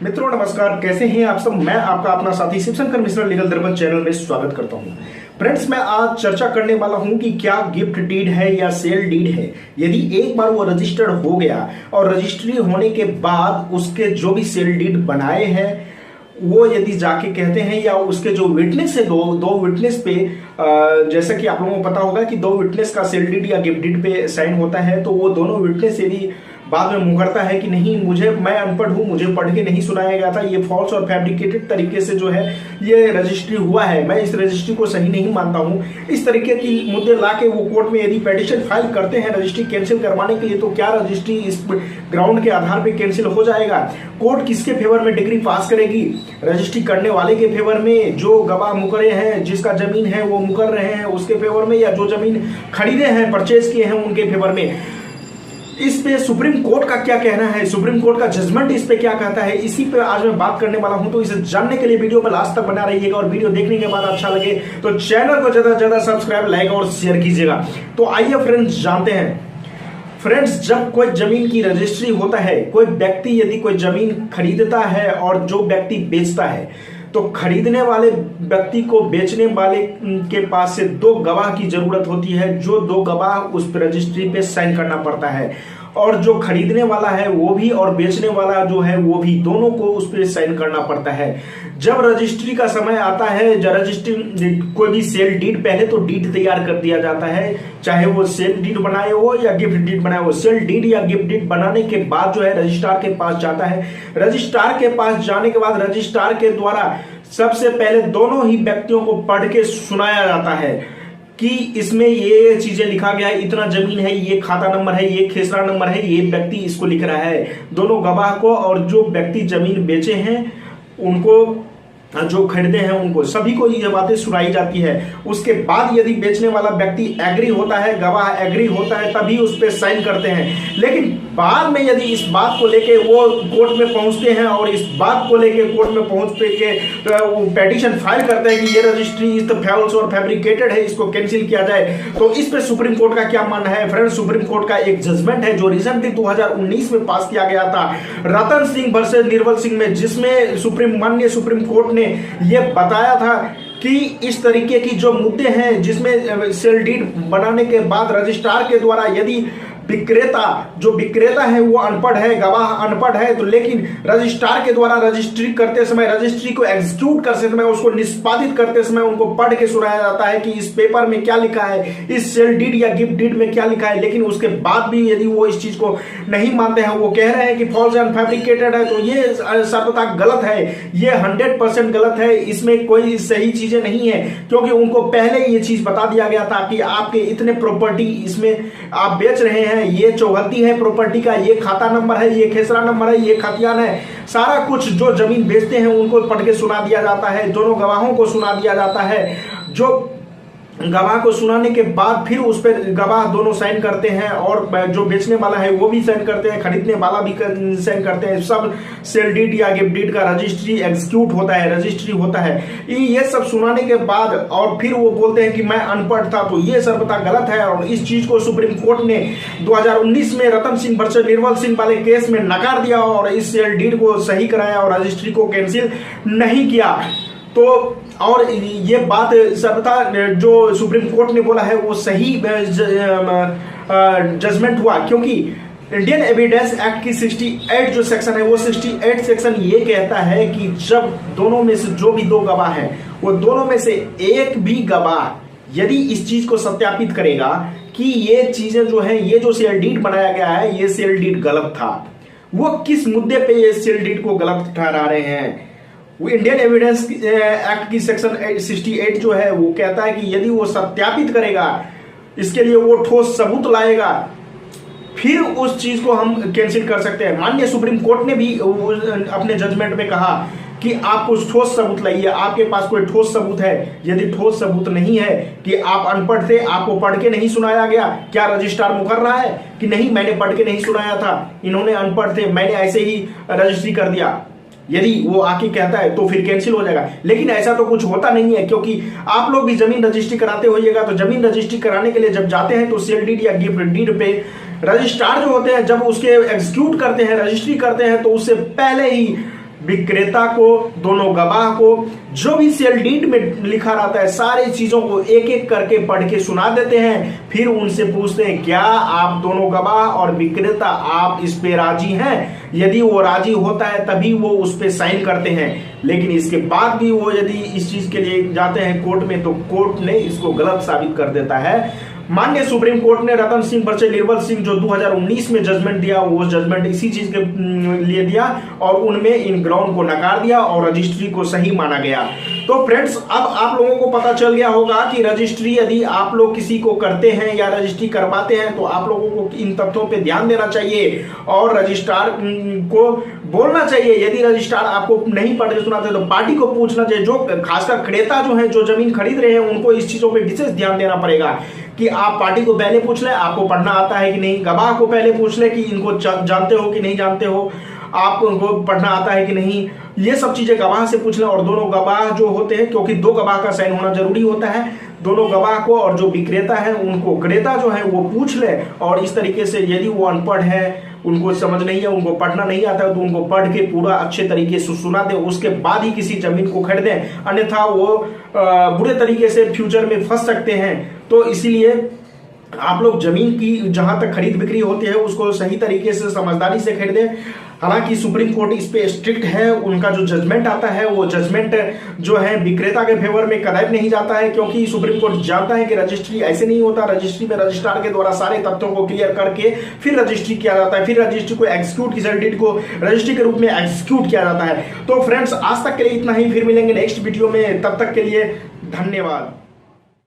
मित्रों नमस्कार, कैसे हैं आप सब। मैं आपका अपना साथी शिवशंकर मिश्रा लीगल दर्पण चैनल में स्वागत करता हूं। फ्रेंड्स, मैं आज चर्चा करने वाला हूं कि क्या गिफ्ट डीड है या सेल डीड है। यदि एक बार वो रजिस्टर्ड हो गया और रजिस्ट्री होने के बाद उसके जो भी सेल डीड बनाए हैं वो यदि जाके कहते हैं या उसके जो विटनेस है दो विटनेस पे जैसा कि आप लोगों को पता होगा कि दो विटनेस का सेल डीड या गिफ्ट डीड पे साइन होता है, तो वो दोनों विटनेस यदि बाद में मुकरता है कि नहीं मैं अनपढ़ हूं, मुझे पढ़ के नहीं सुनाया गया था, ये फॉल्स और फैब्रिकेटेड तरीके से जो है ये रजिस्ट्री हुआ है, मैं इस रजिस्ट्री को सही नहीं मानता हूं, इस तरीके की मुद्दे लाके वो कोर्ट में यदि पिटीशन फाइल करते हैं रजिस्ट्री कैंसिल करवाने के लिए, तो क्या रजिस्ट्री इस ग्राउंड के आधार पर कैंसिल हो जाएगा। कोर्ट किसके फेवर में डिग्री पास करेगी, रजिस्ट्री करने वाले के फेवर में, जो गवाह मुकरे हैं, जिसका जमीन है वो मुकर रहे हैं उसके फेवर में, या जो जमीन खरीदे हैं परचेज किए हैं उनके फेवर में। इस पे सुप्रीम कोर्ट का क्या कहना है, सुप्रीम कोर्ट का जजमेंट इस पे क्या कहता है, इसी पे आज मैं बात करने वाला हूं। तो इसे जानने के लिए वीडियो में लास्ट तक बना रहिएगा और वीडियो देखने के बाद अच्छा लगे तो चैनल को ज्यादा से ज्यादा सब्सक्राइब, लाइक और शेयर कीजिएगा। तो आइए फ्रेंड्स जानते हैं। फ्रेंड्स, जब कोई जमीन की रजिस्ट्री होता है, कोई व्यक्ति यदि कोई जमीन खरीदता है और जो व्यक्ति बेचता है, तो खरीदने वाले व्यक्ति को बेचने वाले के पास से दो गवाह की जरूरत होती है, जो दो गवाह उस रजिस्ट्री पे साइन करना पड़ता है, और जो खरीदने वाला है वो भी और बेचने वाला जो है वो भी, दोनों को उस पर साइन करना पड़ता है। जब रजिस्ट्री का समय आता है, जब रजिस्ट्री कोई भी सेल डीड, पहले तो डीड तैयार कर दिया जाता है, चाहे वो सेल डीड बनाए हो या गिफ्ट डीड बनाए हो। सेल डीड या गिफ्ट डीड बनाने के बाद जो है रजिस्ट्रार के पास जाता है। रजिस्ट्रार के पास जाने के बाद रजिस्ट्रार के द्वारा सबसे पहले दोनों ही व्यक्तियों को पढ़ के सुनाया जाता है कि इसमें ये चीजें लिखा गया है, इतना जमीन है, ये खाता नंबर है, ये खेसरा नंबर है, ये व्यक्ति इसको लिख रहा है। दोनों गवाह को और जो व्यक्ति जमीन बेचे हैं उनको, जो खरीदे हैं उनको, सभी को ये बातें सुनाई जाती है। उसके बाद यदि बेचने वाला व्यक्ति एग्री होता है, गवाह एग्री होता है, तभी उस पर साइन करते हैं। लेकिन बाद में यदि इस बात को लेके वो कोर्ट में पहुंचते हैं और इस बात को लेके कोर्ट में पहुंच के वो पिटीशन फाइल करते हैं कि ये रजिस्ट्री इस फॉल्स और फैब्रिकेटेड है, इसको कैंसिल किया जाए, तो इस पे सुप्रीम कोर्ट का क्या मानना है। फ्रेंड्स, सुप्रीम कोर्ट का एक जजमेंट है जो रिसेंटली 2019 में पास किया गया था रतन सिंह वर्सेस निर्मल सिंह में, जिसमें माननीय सुप्रीम कोर्ट ने यह बताया था कि इस तरीके की जो मुद्दे हैं जिसमें सेल डीड बनाने के बाद रजिस्ट्रार के द्वारा यदि विक्रेता है वो अनपढ़ है, गवाह अनपढ़ है, तो लेकिन रजिस्ट्रार के द्वारा रजिस्ट्री करते समय, रजिस्ट्री को एग्जीक्यूट करते समय, उसको निष्पादित करते समय उनको पढ़ के सुनाया जाता है कि इस पेपर में क्या लिखा है, इस सेल डीड या गिफ्ट डीड में क्या लिखा है। लेकिन उसके बाद भी यदि वो इस चीज को नहीं मानते हैं, वो कह रहे हैं कि फॉल्स एंड फैब्रिकेटेड है, तो ये सर्वथा गलत है, ये 100% गलत है, इसमें कोई सही चीजें नहीं है, क्योंकि उनको पहले ये चीज बता दिया गया था कि आपके इतने प्रॉपर्टी इसमें आप बेच रहे हैं, ये चौहद्दी है प्रॉपर्टी का, ये खाता नंबर है, ये खेसरा नंबर है, ये खतियान है, सारा कुछ जो जमीन बेचते हैं उनको पढ़ के सुना दिया जाता है, दोनों गवाहों को सुना दिया जाता है। जो गवाह को सुनाने के बाद फिर उस पर गवाह दोनों साइन करते हैं और जो बेचने वाला है वो भी साइन करते हैं, खरीदने वाला भी साइन करते हैं। सब सेल डीड या गिफ्ट डीड का रजिस्ट्री एग्जीक्यूट होता है, रजिस्ट्री होता है। ये सब सुनाने के बाद और फिर वो बोलते हैं कि मैं अनपढ़ था, तो ये सर्वथा गलत है। और इस चीज को सुप्रीम कोर्ट ने 2019 में रतन सिंह वर्सेस निर्मल सिंह वाले केस में नकार दिया और इस सेल डीड को सही कराया और रजिस्ट्री को कैंसिल नहीं किया। तो और ये बात सर्वथा जो सुप्रीम कोर्ट ने बोला है वो सही जजमेंट हुआ, क्योंकि इंडियन एविडेंस एक्ट की 68 जो सेक्शन है, वो 68 सेक्शन ये कहता है कि जब दोनों में से जो भी दो गवाह हैं, वो दोनों में से एक भी गवाह यदि इस चीज को सत्यापित करेगा कि ये चीजें जो है, ये जो सेल डीड बनाया गया है, ये सेल डीड गलत था, वो किस मुद्दे पे ये सेल डीड को गलत ठहरा रहे हैं। वो इंडियन एविडेंस एक्ट की सेक्शन 68 जो है वो कहता है कि यदि वो सत्यापित करेगा, इसके लिए वो ठोस सबूत लाएगा, फिर उस चीज को हम कैंसिल कर सकते हैं। माननीय सुप्रीम कोर्ट ने भी अपने जजमेंट में कहा कि आप कुछ ठोस सबूत लाइए, आपके पास कोई ठोस सबूत है। यदि ठोस सबूत नहीं है कि आप अनपढ़ थे, आपको पढ़ के नहीं सुनाया गया, क्या रजिस्ट्रार मुकर रहा है कि नहीं मैंने पढ़ के नहीं सुनाया था, इन्होंने अनपढ़ थे, मैंने ऐसे ही रजिस्ट्री कर दिया, यदि वो आके कहता है तो फिर कैंसिल हो जाएगा। लेकिन ऐसा तो कुछ होता नहीं है, क्योंकि आप लोग भी जमीन रजिस्ट्री कराते होइएगा, तो जमीन रजिस्ट्री कराने के लिए जब जाते हैं तो सेल डीड या गिफ्ट डीड पे रजिस्ट्रार जो होते हैं जब उसके एग्जीक्यूट करते हैं, रजिस्ट्री करते हैं, तो उससे पहले ही विक्रेता को, दोनों गवाह को, जो भी सेल डीड में लिखा रहता है सारी चीजों को एक एक करके पढ़ के सुना देते हैं। फिर उनसे पूछते हैं क्या आप दोनों गवाह और विक्रेता आप इस पे राजी हैं? यदि वो राजी होता है तभी वो उस पे साइन करते हैं। लेकिन इसके बाद भी वो यदि इस चीज के लिए जाते हैं कोर्ट में तो कोर्ट ने इसको गलत साबित कर देता है। माननीय सुप्रीम कोर्ट ने रतन सिंह वर्सेस निर्मल सिंह जो 2019 में जजमेंट दिया, वो जजमेंट इसी चीज के लिए दिया और उनमें इन ग्राउंड को नकार दिया और रजिस्ट्री को सही माना गया। तो फ्रेंड्स, अब आप लोगों को पता चल गया होगा कि रजिस्ट्री यदि आप लोग किसी को करते हैं या रजिस्ट्री करवाते हैं तो आप लोगों को इन तथ्यों पे ध्यान देना चाहिए और रजिस्ट्रार को बोलना चाहिए। यदि रजिस्ट्रार आपको नहीं पढ़ते सुनाते तो पार्टी को पूछना चाहिए। जो खासकर क्रेता जो है, जो जमीन खरीद रहे हैं, उनको इस चीजों पे विशेष ध्यान देना पड़ेगा कि आप पार्टी को पहले पूछ लें आपको पढ़ना आता है कि नहीं, गवाह को पहले पूछ लें कि इनको जानते हो कि नहीं जानते हो, आप उनको पढ़ना आता है कि नहीं। ये सब चीजें गवाह से पूछ लें और दोनों गवाह जो होते हैं, क्योंकि दो गवाह का साइन होना जरूरी होता है, दोनों गवाह को और जो विक्रेता है उनको क्रेता जो है वो पूछ ले। और इस तरीके से यदि वो अनपढ़ है, उनको समझ नहीं है, उनको पढ़ना नहीं आता है तो उनको पढ़ के पूरा अच्छे तरीके से सुना दे, उसके बाद ही किसी जमीन को खरीदें, अन्यथा वो बुरे तरीके से फ्यूचर में फंस सकते हैं। तो इसीलिए आप लोग जमीन की जहां तक खरीद बिक्री होती है उसको सही तरीके से समझदारी से खरीदें। हालांकि सुप्रीम कोर्ट इस पे स्ट्रिक्ट है, उनका जो जजमेंट आता है वो जजमेंट जो है विक्रेता के फेवर में कदापि नहीं जाता है, क्योंकि सुप्रीम कोर्ट जानता है कि रजिस्ट्री ऐसे नहीं होता। रजिस्ट्री में रजिस्ट्रार के द्वारा सारे तथ्यों को क्लियर करके फिर रजिस्ट्री किया जाता है, फिर रजिस्ट्री को एग्जीक्यूट, किसी डीड को रजिस्ट्री के रूप में एग्जीक्यूट किया जाता है। तो फ्रेंड्स, आज तक के लिए इतना ही, फिर मिलेंगे नेक्स्ट वीडियो में, तब तक के लिए धन्यवाद।